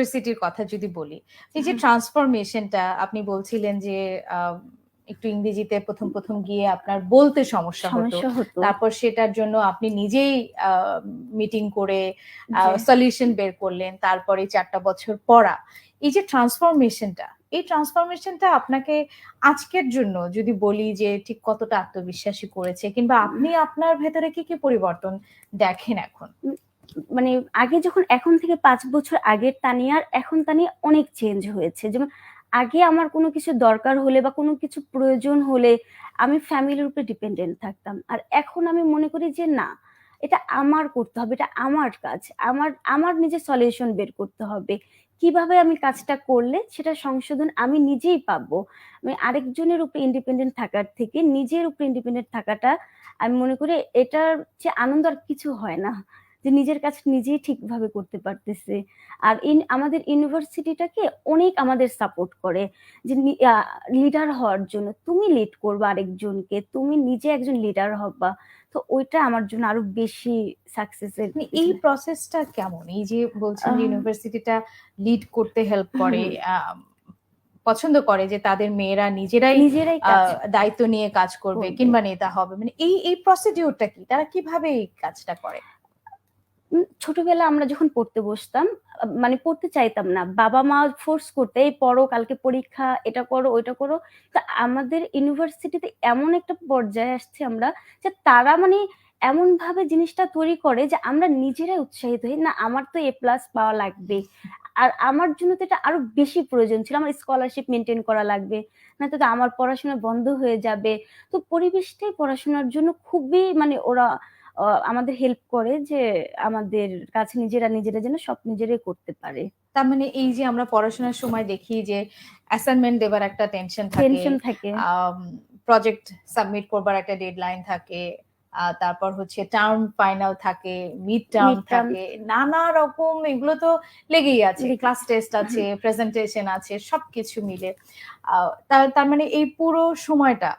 ইউনিভার্সিটির কথা যদি বলি, এই যে ট্রান্সফরমেশনটা আপনি বলছিলেন যে একটু ইংরেজিতে প্রথম গিয়ে আপনার বলতে সমস্যা হতো। সমস্যা হতো। তারপর সেটার জন্য আপনি নিজেই মিটিং করে জি। সলিউশন বের করলেন। তারপরে ৪ টা বছর পড়া। এই যে ট্রান্সফরমেশনটা, এই ট্রান্সফরমেশনটা আপনাকে আজকের জন্য যদি বলি যে ঠিক কতটা আত্মবিশ্বাসী করেছে কিংবা আপনি আপনার ভেতরে কি পরিবর্তন দেখেন এখন? মানে আগে যখন এখন থেকে ৫ বছর আগের তানিয়া আর এখন তানিয়া অনেক চেঞ্জ হয়েছে। যেমন আগে আমার কোনো কিছু দরকার হলে বা কোনো কিছু প্রয়োজন হলে আমি ফ্যামিলির উপরে ডিপেন্ডেন্ট থাকতাম। আর এখন আমি মনে করি যে না, এটা আমার করতে হবে, এটা আমার কাজ। আমার নিজের সলিউশন বের করতে হবে। কিভাবে আমি কাজটা করলে সেটা সংশোধন আমি নিজেই পাবো। আমি আরেকজনের উপরে ইন্ডিপেন্ডেন্ট থাকার থেকে নিজের উপরে ইন্ডিপেন্ডেন্ট থাকাটা আমি মনে করি এটার চেয়ে আনন্দ আর কিছু হয় না। যে নিজের কাজ নিজেই ঠিকভাবে করতে পারতেছে। আর আমাদের ইউনিভার্সিটিটাকে অনেক আমাদের সাপোর্ট করে যে লিডার হওয়ার জন্য তুমি লিড করবা আরেকজনকে, তুমি নিজে একজন লিডার হবা। তো ওইটা আমার জন্য আরো বেশি সাকসেসের। এই প্রসেসটা কেমন? এই যে বলছেন যে ইউনিভার্সিটিটা লিড করতে হেল্প করে, পছন্দ করে যে তাদের মেয়েরা নিজেরাই দায়িত্ব নিয়ে কাজ করবে কিংবা নেতা হবে, মানে এই প্রসিডিউরটা কি, তারা কিভাবে এই কাজটা করে? ছোটবেলা আমরা যখন পড়তে বসতাম, মানে পড়তে চাইতাম না, বাবা মা ফোর্স করতে এই পড়ো, কালকে পরীক্ষা, এটা করো ওইটা করো। তা আমাদের ইউনিভার্সিটিতে এমন একটা পর্যায়ে আসছে আমরা যে তারা মানে এমন ভাবে জিনিসটা তৈরি করে যে আমরা নিজেরাই উৎসাহিত হই, না আমার তো এ প্লাস পাওয়া লাগবে। আর আমার জন্য তো এটা আরো বেশি প্রয়োজন ছিল, আমার স্কলারশিপ মেনটেন করা লাগবে, না তো আমার পড়াশোনা বন্ধ হয়ে যাবে। তো পরিবেশটাই পড়াশোনার জন্য খুবই মানে ওরা আমাদের হেল্প করে যে আমাদের কাছে নিজেরা যেন সব নিজেরাই করতে পারে। তার মানে এই যে আমরা পড়াশোনার সময় দেখি যে অ্যাসাইনমেন্ট দেবার একটা টেনশন থাকে, প্রজেক্ট সাবমিট করবার একটা ডেডলাইন থাকে, তারপর হচ্ছে টার্ম ফাইনাল থাকে, মিড টার্ম থাকে, নানা রকম এগুলো তো লেগেই আছে, ক্লাস টেস্ট আছে, প্রেজেন্টেশন আছে, সবকিছু মিলে তার মানে এই পুরো সময়টা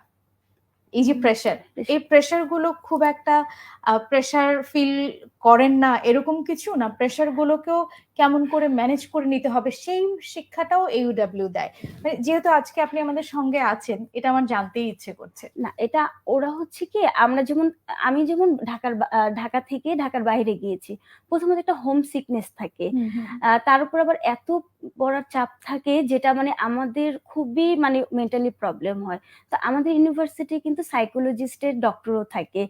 এই যে প্রেশার, এই প্রেশার গুলো খুব একটা প্রেশার ফিল করেন না এরকম কিছু না, প্রেশার গুলোকেও কেমন করে ম্যানেজ করে নিতে হবে সেই শিক্ষাটাও ইউডব্লিউ দেয়। মানে যেহেতু আজকে আপনি আমাদের সঙ্গে আছেন, এটা আমার জানতেই ইচ্ছে করছে। না, এটা ওরা হচ্ছে কি, আমি যেমন ঢাকা থেকে ঢাকার বাইরে গিয়েছি, প্রথমত একটা হোম সিকনেস থাকে, তার উপর আবার এত বড় চাপ থাকে যেটা মানে আমাদের খুবই মানে মেন্টালি প্রবলেম হয়। তো আমাদের ইউনিভার্সিটি কিন্তু সাইকোলজিস্টের ডক্টরও থাকে।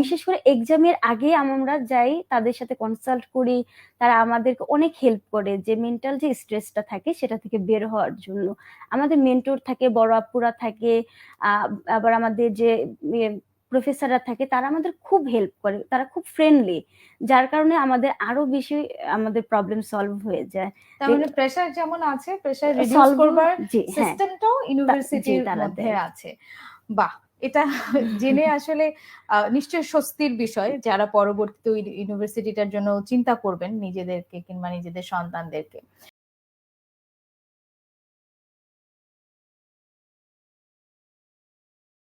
বিশেষ করে এক্সামের আগে আমরা যাই, তাদের সাথে কনসাল্ট করি, তারা আমাদেরকে অনেক হেল্প করে যে মেন্টাল যে স্ট্রেসটা থাকে সেটা থেকে বের হওয়ার জন্য। আমাদের মেন্টর থাকে, বড় আপুরা থাকে, আবার আমাদের যে প্রফেসররা থাকে তারা আমাদের খুব হেল্প করে, তারা খুব ফ্রেন্ডলি, যার কারণে আমাদের আরো বেশি আমাদের প্রবলেম সলভ হয়ে যায়। তার মানে প্রেশার যেমন আছে, প্রেশার রিডিউস করবার সিস্টেমটাও ইউনিভার্সিটির মধ্যে আছে। বাহ, এটা জেনে আসলে নিশ্চয় স্বস্তির বিষয় যারা পরবর্তীতে ইউনিভার্সিটিটার জন্য চিন্তা করবেন নিজেদেরকে কিংবা নিজেদের সন্তানদেরকে।